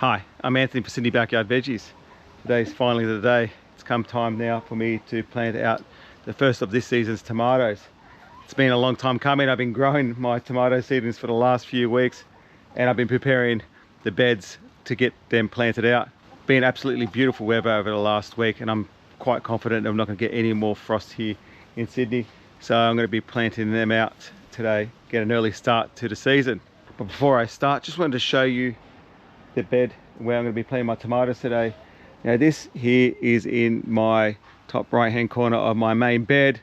Hi, I'm Anthony for Sydney Backyard Veggies. Today's finally the day. It's come time now for me to plant out the first of this season's tomatoes. It's been a long time coming. I've been growing my tomato seedlings for the last few weeks and I've been preparing the beds to get them planted out. Been absolutely beautiful weather over the last week and I'm quite confident I'm not going to get any more frost here in Sydney. So I'm going to be planting them out today, get an early start to the season. But before I start, just wanted to show you the bed where I'm going to be planting my tomatoes today. Now this here is in my top right hand corner of my main bed.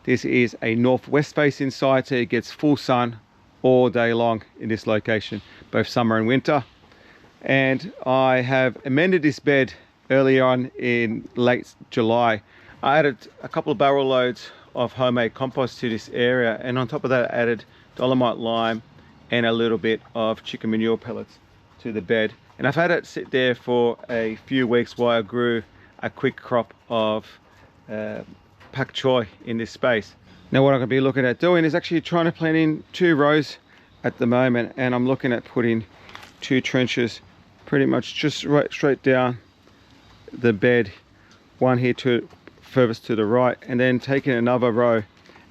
This is a northwest facing side, so it gets full sun all day long in this location, both summer and winter. And I have amended this bed earlier on in late July. I added a couple of barrel loads of homemade compost to this area, and on top of that I added dolomite lime and a little bit of chicken manure pellets to the bed. And I've had it sit there for a few weeks while I grew a quick crop of pak choi in this space. Now what I'm going to be looking at doing is actually trying to plant in 2 rows at the moment, and I'm looking at putting 2 trenches pretty much just right straight down the bed, one here to furthest to the right, and then taking another row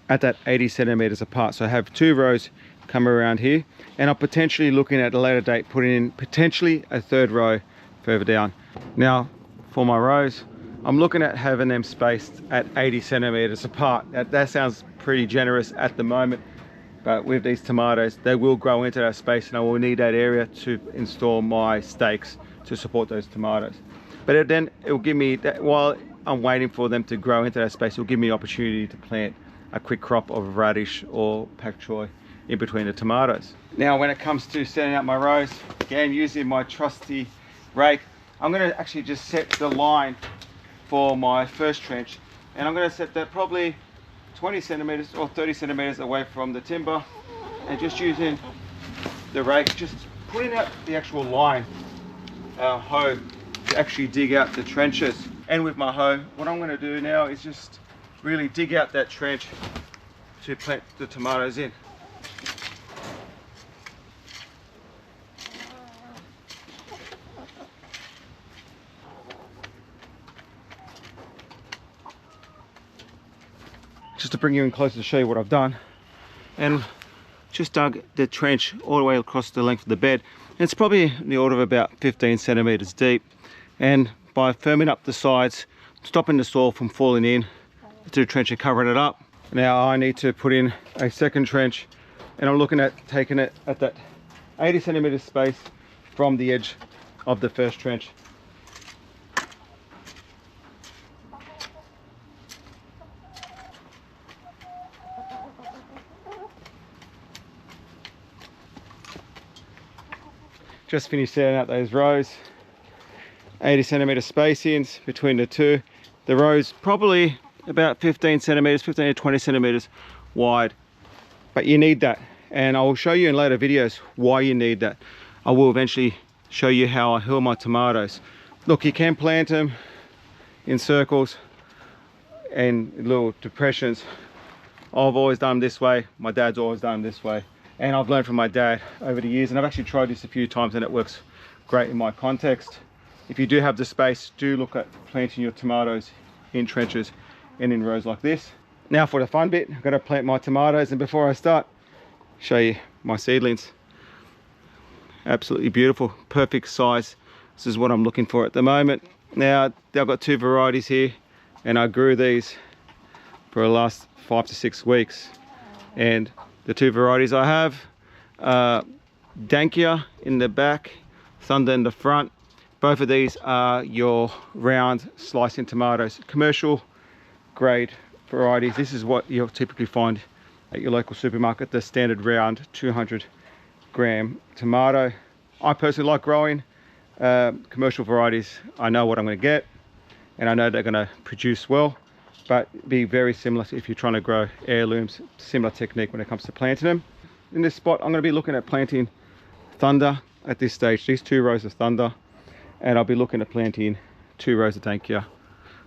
at that 80 centimeters apart. So I have 2 rows come around here, and I'm potentially looking at a later date putting in potentially a 3rd row further down. Now for my rows, I'm looking at having them spaced at 80 centimeters apart. That sounds pretty generous at the moment, but with these tomatoes they will grow into that space and I will need that area to install my stakes to support those tomatoes. But then it will give me that, while I'm waiting for them to grow into that space, it will give me opportunity to plant a quick crop of radish or pak choi in between the tomatoes. Now when it comes to setting out my rows, again using my trusty rake, I'm going to actually just set the line for my first trench, and I'm going to set that probably 20 centimeters or 30 centimeters away from the timber, and just using the rake, just putting out the actual line, our hoe, to actually dig out the trenches. And with my hoe, what I'm going to do now is just really dig out that trench to plant the tomatoes in. Just to bring you in closer to show you what I've done, and just dug the trench all the way across the length of the bed, and it's probably in the order of about 15 centimeters deep, and by firming up the sides, stopping the soil from falling in to the trench and covering it up. Now I need to put in a 2nd trench, and I'm looking at taking it at that 80 centimeter space from the edge of the first trench. Just finished setting out those rows, 80 centimeter spacings between the 2. The rows probably about 15 centimeters, 15 to 20 centimeters wide, but you need that, and I will show you in later videos why you need that. I will eventually show you how I heal my tomatoes. Look, you can plant them in circles and little depressions. I've always done them this way, my dad's always done them this way, and I've learned from my dad over the years, and I've actually tried this a few times and it works great in my context. If you do have the space, do look at planting your tomatoes in trenches and in rows like this. Now for the fun bit, I'm going to plant my tomatoes, and before I start, show you my seedlings. Absolutely beautiful, perfect size. This is what I'm looking for at the moment. Now I've got 2 varieties here, and I grew these for the last 5 to 6 weeks, and the 2 varieties I have are Dankia in the back, Thunder in the front. Both of these are your round slicing tomatoes, commercial grade varieties. This is what you'll typically find at your local supermarket, the standard round 200 gram tomato. I personally like growing commercial varieties. I know what I'm going to get, and I know they're going to produce well, but be very similar if you're trying to grow heirlooms. Similar technique when it comes to planting them. In this spot, I'm going to be looking at planting Thunder at this stage, these 2 rows of Thunder, and I'll be looking at planting 2 rows of Dankia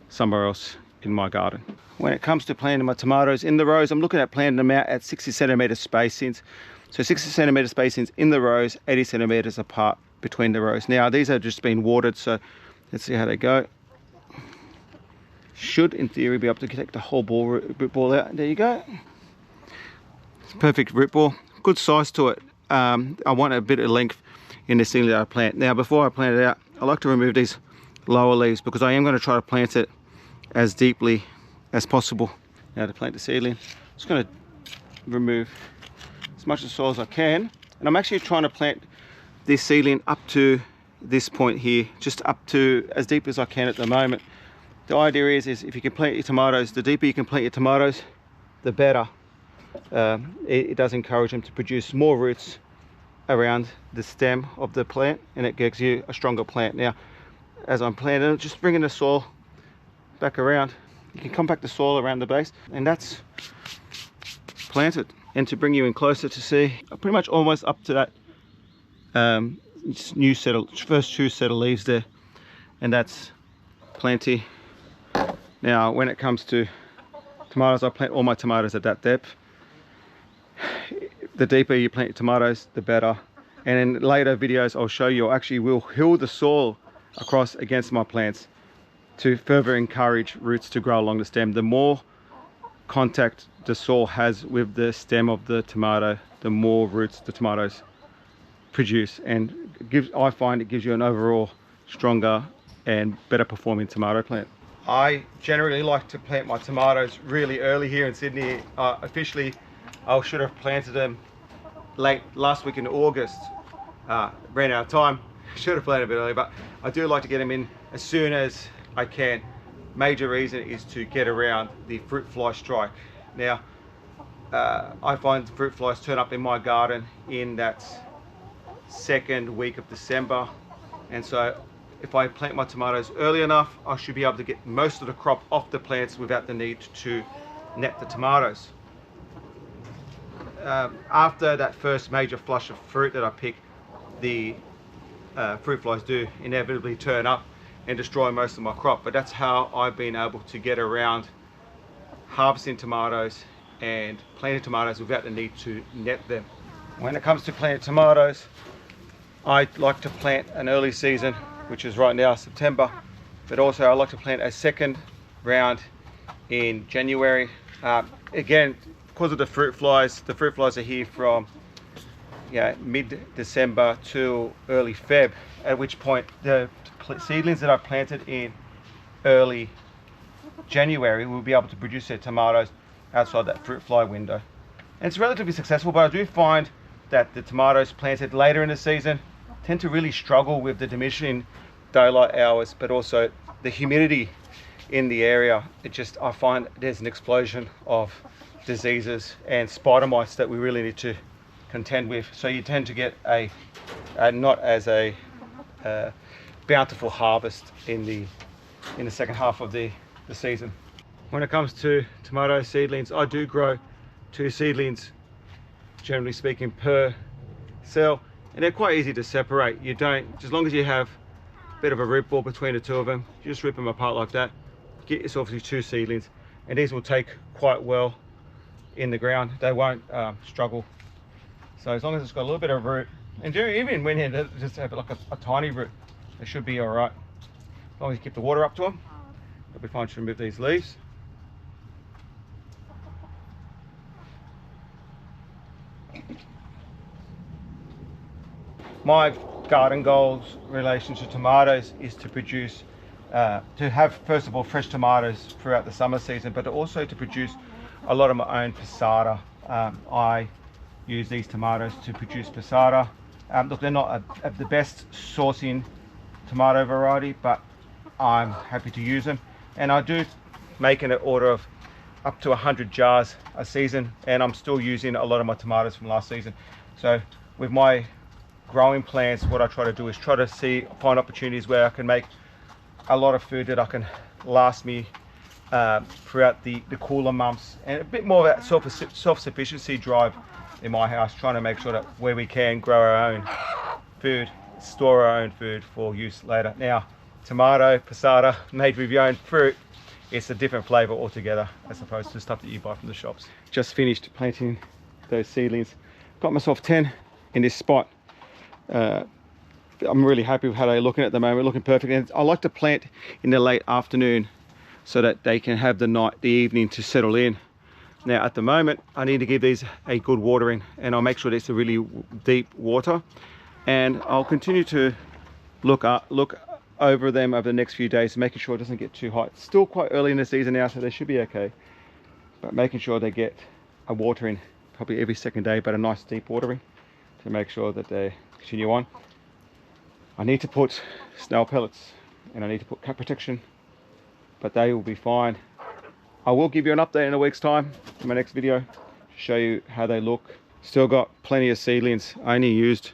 somewhere else in my garden. When it comes to planting my tomatoes in the rows, I'm looking at planting them out at 60 centimeter spacings. So 60 centimeter spacings in the rows, 80 centimeters apart between the rows. Now these have just been watered, so let's see how they go. Should in theory be able to take the whole root ball out. There you go. It's perfect root ball, good size to it. I want a bit of length in the seedling that I plant. Now before I plant it out, I like to remove these lower leaves because I am going to try to plant it as deeply as possible. Now to plant the seedling, I'm just going to remove as much of the soil as I can, and I'm actually trying to plant this seedling up to this point here, just up to as deep as I can at the moment. The idea is if you can plant your tomatoes, the deeper you can plant your tomatoes, the better. It does encourage them to produce more roots around the stem of the plant, and it gives you a stronger plant. Now as I'm planting, just bringing the soil back around, you can compact the soil around the base, and that's planted. And to bring you in closer to see, pretty much almost up to that new set of first two set of leaves there, and that's plenty. Now when it comes to tomatoes, I plant all my tomatoes at that depth. The deeper you plant your tomatoes, the better. And in later videos I'll show you, I actually will hill the soil across against my plants to further encourage roots to grow along the stem. The more contact the soil has with the stem of the tomato, the more roots the tomatoes produce, and I find it gives you an overall stronger and better performing tomato plant. I generally like to plant my tomatoes really early here in Sydney. Officially I should have planted them late last week in August. Ran out of time, should have planted a bit earlier, but I do like to get them in as soon as I can. Major reason is to get around the fruit fly strike. Now I find fruit flies turn up in my garden in that second week of December, and so if I plant my tomatoes early enough, I should be able to get most of the crop off the plants without the need to net the tomatoes. After that first major flush of fruit that I pick, the fruit flies do inevitably turn up and destroy most of my crop, but that's how I've been able to get around harvesting tomatoes and planting tomatoes without the need to net them. When it comes to planting tomatoes, I like to plant an early season, which is right now September, but also I like to plant a second round in January. Again, because of the fruit flies are here from mid-December to early Feb, at which point the seedlings that I planted in early January will be able to produce their tomatoes outside that fruit fly window. And it's relatively successful, but I do find that the tomatoes planted later in the season tend to really struggle with the diminishing daylight hours, but also the humidity in the area. I find there's an explosion of diseases and spider mites that we really need to contend with. So you tend to get a not as a bountiful harvest in the second half of the season. When it comes to tomato seedlings, I do grow 2 seedlings, generally speaking, per cell, and they're quite easy to separate. You don't, as long as you have a bit of a root ball between the two of them, you just rip them apart like that, get yourself these 2 seedlings, and these will take quite well in the ground. They won't struggle. So as long as it's got a little bit of root, and even when you just have like a tiny root, they should be all right. As long as you keep the water up to them, it'll be fine to remove these leaves. My garden goals in relation to tomatoes is to produce, to have first of all fresh tomatoes throughout the summer season, but also to produce a lot of my own passata. I use these tomatoes to produce passata. Look, they're not the best sourcing tomato variety, but I'm happy to use them, and I do make an order of up to 100 jars a season, and I'm still using a lot of my tomatoes from last season. So with my growing plants, what I try to do is try to find opportunities where I can make a lot of food that I can last me throughout the cooler months, and a bit more of that self-sufficiency drive in my house, trying to make sure that where we can grow our own food, store our own food for use later. Now, tomato passata made with your own fruit, it's a different flavor altogether as opposed to stuff that you buy from the shops. Just finished planting those seedlings. Got myself 10 in this spot. I'm really happy with how they're looking at the moment, looking perfect. And I like to plant in the late afternoon so that they can have the evening to settle in. Now at the moment, I need to give these a good watering, and I'll make sure it's a really deep water. And I'll continue to look over them over the next few days, making sure it doesn't get too hot. It's still quite early in the season now, so they should be okay. But making sure they get a watering probably every second day, but a nice deep watering to make sure that they continue on. I need to put snail pellets and I need to put cat protection, but they will be fine. I will give you an update in a week's time in my next video to show you how they look. Still got plenty of seedlings. I only used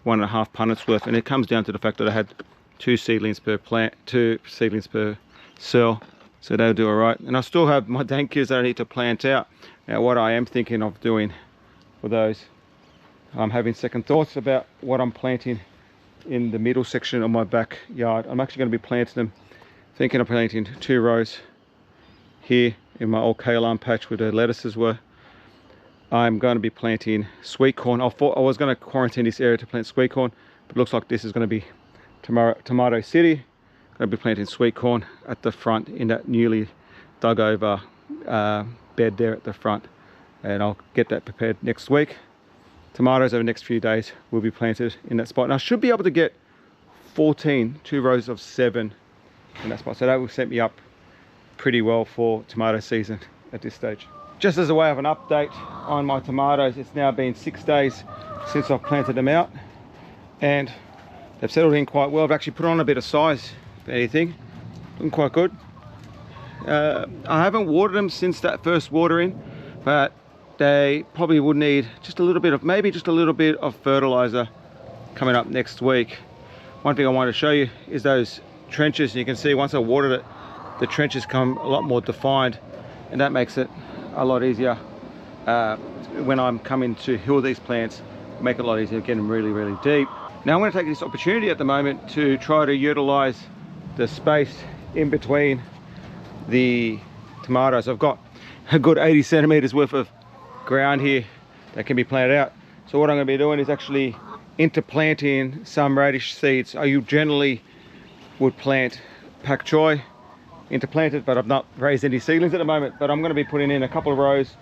1.5 punnets worth, and it comes down to the fact that I had 2 seedlings per plant, 2 seedlings per cell, so they'll do all right. And I still have my dankias that I need to plant out. Now what I am thinking of doing for those, I'm having second thoughts about what I'm planting in the middle section of my backyard. I'm actually going to be planting them, thinking of planting 2 rows here in my old kale arm patch where the lettuces were. I'm going to be planting sweet corn. I thought I was going to quarantine this area to plant sweet corn, but it looks like this is going to be tomato city. I'm going to be planting sweet corn at the front in that newly dug over bed there at the front, and I'll get that prepared next week. Tomatoes over the next few days will be planted in that spot, and I should be able to get 2 rows of 7 in that spot, so that will set me up pretty well for tomato season at this stage. Just as a way of an update on my tomatoes, it's now been 6 days since I've planted them out, and they've settled in quite well. I've actually put on a bit of size, if anything, looking quite good. I haven't watered them since that first watering, but they probably would need just a little bit of, maybe just a little bit of fertilizer coming up next week. One thing I want to show you is those trenches. You can see once I watered it, the trenches come a lot more defined, and that makes it a lot easier when I'm coming to hill these plants. Make it a lot easier, get them really, really deep. Now I'm going to take this opportunity at the moment to try to utilize the space in between the tomatoes. I've got a good 80 centimeters worth of ground here that can be planted out. So what I'm going to be doing is actually interplanting some radish seeds. I generally would plant pak choi interplanted, but I've not raised any seedlings at the moment. But I'm going to be putting in a couple of rows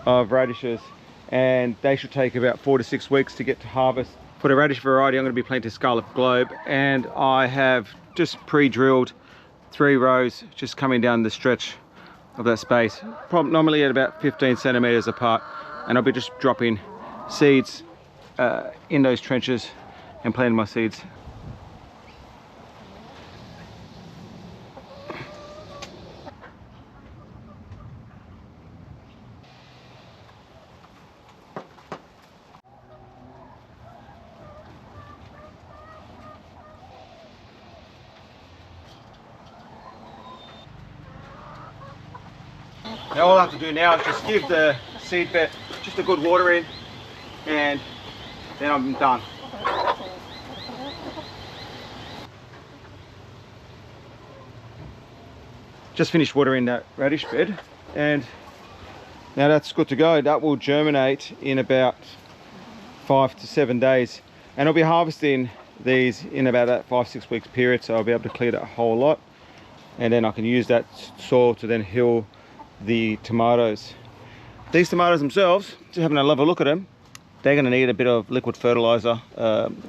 of radishes, and they should take about 4 to 6 weeks to get to harvest. For the radish variety, I'm going to be planting Scarlet Globe, and I have just pre-drilled 3 rows just coming down the stretch of that space, normally at about 15 centimeters apart, and I'll be just dropping seeds in those trenches and planting my seeds. Now all I have to do now is just give the seed bed just a good watering, and then I'm done. Just finished watering that radish bed, and now that's good to go. That will germinate in about 5 to 7 days, and I'll be harvesting these in about that 5-6 weeks period, so I'll be able to clear that whole lot, and then I can use that soil to then hill the tomatoes. These tomatoes themselves, just having a lovely look at them, they're going to need a bit of liquid fertilizer,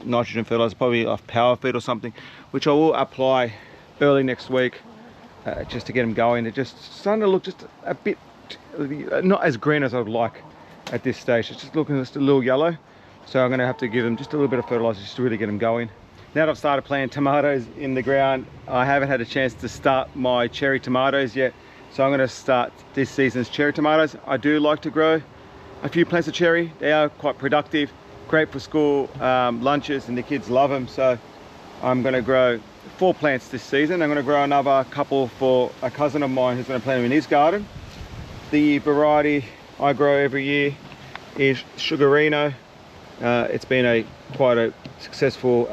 nitrogen fertilizer, probably off power feed or something, which I will apply early next week just to get them going. They're just starting to look just a bit not as green as I'd like at this stage. It's just looking just a little yellow, so I'm going to have to give them just a little bit of fertilizer just to really get them going. Now that I've started planting tomatoes in the ground, I haven't had a chance to start my cherry tomatoes yet. So I'm going to start this season's cherry tomatoes. I do like to grow a few plants of cherry. They are quite productive, great for school lunches, and the kids love them. So I'm going to grow 4 plants this season. I'm going to grow another couple for a cousin of mine who's going to plant them in his garden. The variety I grow every year is Sugarino. It's been quite a successful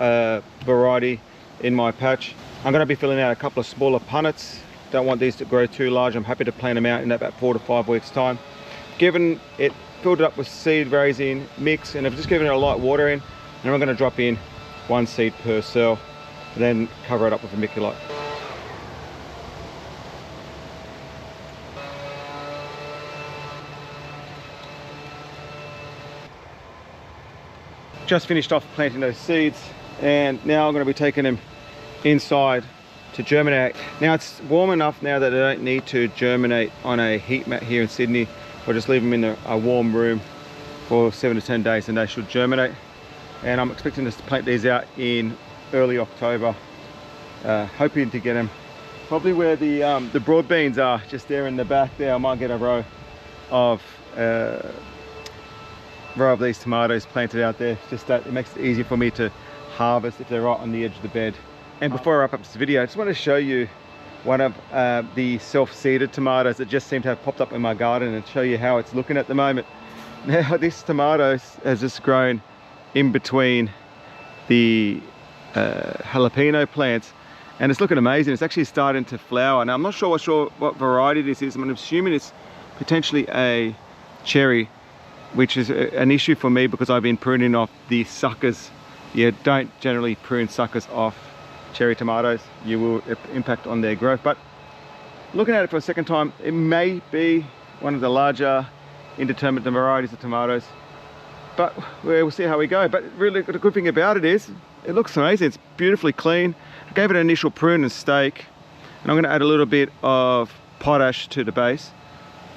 variety in my patch. I'm going to be filling out a couple of smaller punnets. Don't want these to grow too large. I'm happy to plant them out in about 4 to 5 weeks time. Given it, filled it up with seed raising mix, and I've just given it a light watering, and I'm going to drop in 1 seed per cell, and then cover it up with vermiculite. Just finished off planting those seeds, and now I'm going to be taking them inside to germinate. Now it's warm enough now that they don't need to germinate on a heat mat here in Sydney. I'll just leave them in a warm room for 7 to 10 days and they should germinate. And I'm expecting us to plant these out in early October, hoping to get them probably where the broad beans are, just there in the back there. I might get a row of these tomatoes planted out there, just that it makes it easier for me to harvest if they're right on the edge of the bed. And before I wrap up this video, I just want to show you one of the self-seeded tomatoes that just seem to have popped up in my garden, and show you how it's looking at the moment. Now this tomato has just grown in between the jalapeno plants, and it's looking amazing. It's actually starting to flower. Now I'm not sure what variety this is. I'm assuming it's potentially a cherry, which is an issue for me because I've been pruning off the suckers. You don't generally prune suckers off cherry tomatoes. You will impact on their growth. But looking at it for a second time, it may be one of the larger indeterminate varieties of tomatoes, but we'll see how we go. But really the good thing about it is it looks amazing. It's beautifully clean. I gave it an initial prune and stake, and I'm going to add a little bit of potash to the base.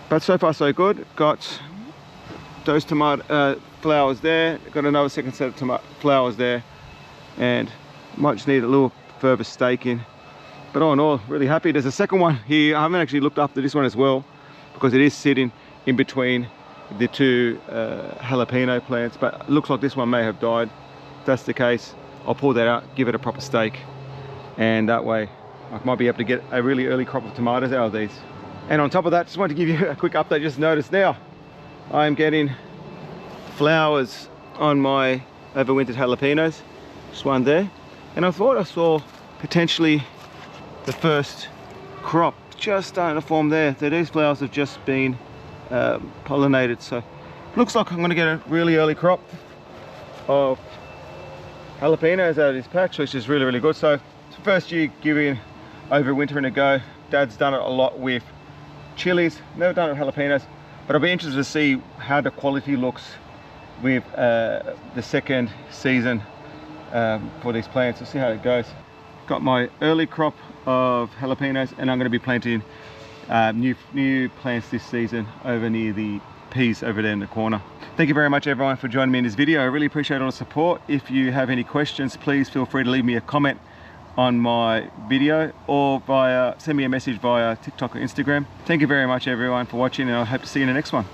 But so far so good. Got those tomato flowers there, got another second set of flowers there, and might just need a little further staking. But all in all, really happy. There's a second one here. I haven't actually looked after this one as well because it is sitting in between the 2 jalapeno plants, but it looks like this one may have died. If that's the case, I'll pull that out, give it a proper stake, and that way I might be able to get a really early crop of tomatoes out of these. And on top of that, just wanted to give you a quick update. Just noticed now I'm getting flowers on my overwintered jalapenos. Just one there, and I thought I saw potentially the first crop just starting to form there. These flowers have just been pollinated, so looks like I'm going to get a really early crop of jalapenos out of this patch, which is really good. So it's the first year giving overwintering a go. Dad's done it a lot with chilies, never done it with jalapenos, but I'll be interested to see how the quality looks with the second season for these plants. We'll see how it goes. Got my early crop of jalapenos, and I'm going to be planting new plants this season over near the peas over there in the corner. Thank you very much everyone for joining me in this video. I really appreciate all the support. If you have any questions, please feel free to leave me a comment on my video, or send me a message via TikTok or Instagram. Thank you very much everyone for watching, and I hope to see you in the next one.